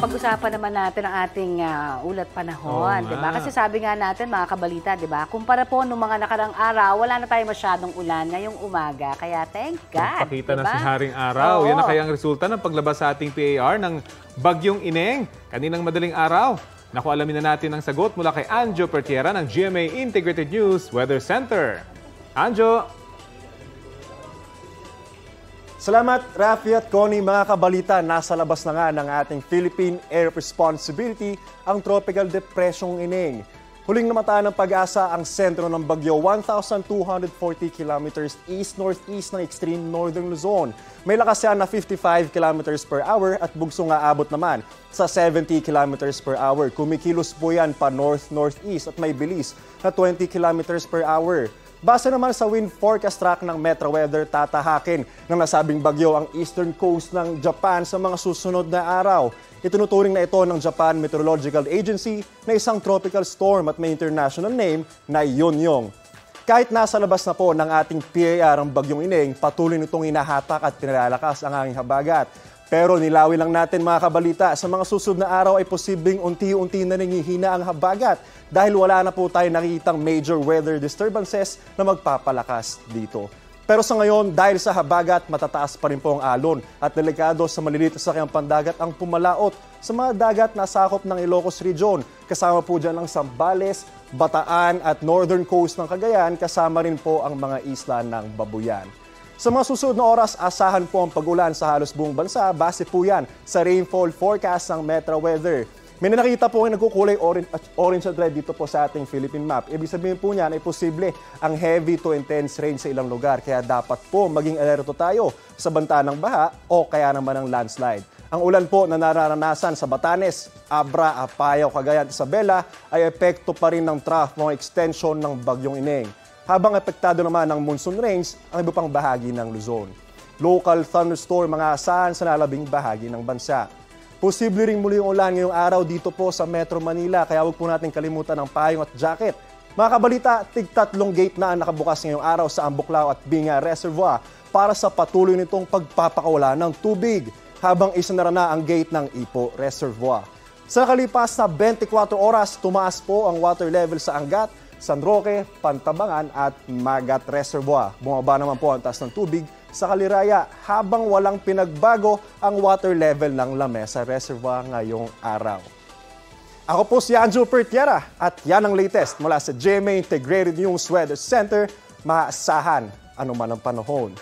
pag-usapan naman natin ang ating ulat panahon, di ba? Kasi sabi nga natin, mga kabalita, di ba? Kumpara po nung mga nakarang araw, wala na tayo masyadong ulan ngayong umaga. Kaya thank God, pakita diba? ng siharing araw. Yan na kaya ang resulta ng paglabas sa ating PAR ng Bagyong Ineng. Kaninang madaling araw, naku, alamin na natin ang sagot mula kay Anjo Pertiera ng GMA Integrated News Weather Center. Anjo! Salamat, Rafi at Connie. Mga kabalita, nasa labas na nga ng ating Philippine Air Responsibility ang Tropical Depression Ineng. Huling namataan ng pag-asa ang sentro ng bagyo 1,240 kilometers east-northeast ng extreme northern Luzon. May lakas yan na 55 kilometers per hour at bugsong aabot naman sa 70 kilometers per hour. Kumikilos po yan pa north-northeast at may bilis na 20 kilometers per hour. Base naman sa wind forecast track ng Metro Weather, tatahakin ng nasabing bagyo ang eastern coast ng Japan sa mga susunod na araw. Itinuturing na ito ng Japan Meteorological Agency na isang tropical storm at may international name na Yonyong. Kahit nasa labas na po ng ating PAR ang Bagyong Ineng, patuloy nitong hinahatak at pinalalakas ang hanging habagat. Pero nilawi lang natin mga kabalita, sa mga susunod na araw ay posibleng unti-unti na nangihina ang habagat dahil wala na po tayo nakikitang major weather disturbances na magpapalakas dito. Pero sa ngayon, dahil sa habagat, matataas pa rin po ang alon at delikado sa maliliit na sakyang pandagat ang pumalaot sa mga dagat na sakop ng Ilocos Region. Kasama po dyan ang Zambales, Bataan at northern coast ng Cagayan, kasama rin po ang mga isla ng Babuyan. Sa mga susunod na oras, asahan po ang pag-ulan sa halos buong bansa. Base po yan sa rainfall forecast ng Metro Weather. May nakita po ang nagkukulay orange at red dito po sa ating Philippine map. Ibig sabihin po niyan ay posible ang heavy to intense rain sa ilang lugar. Kaya dapat po maging alerto tayo sa banta ng baha o kaya naman ng landslide. Ang ulan po na nararanasan sa Batanes, Abra, Apayao, Cagayan at Isabela ay epekto pa rin ng trough o extension ng Bagyong Ineng. Habang epektado naman ng monsoon rains ang iba pang bahagi ng Luzon. Local thunderstorm mga asahan sa nalabing bahagi ng bansa. Posible ring muli yung ulan ngayong araw dito po sa Metro Manila, kaya huwag po natin kalimutan ang payong at jacket. Mga kabalita, tig-tatlong gate na ang nakabukas ngayong araw sa Ambuklao at Binga Reservoir para sa patuloy nitong pagpapakawala ng tubig, habang isa na ang gate ng Ipo Reservoir. Sa nakalipas na 24 oras, tumaas po ang water level sa Angat, San Roque, Pantabangan at Magat Reservoir. Bumaba naman po ang taas ng tubig sa Kaliraya habang walang pinagbago ang water level ng Lamesa Reservoir ngayong araw. Ako po si Anjo Pertiera at yan ang latest mula sa GMA Integrated News Weather Center. Maasahan anuman ang panahon.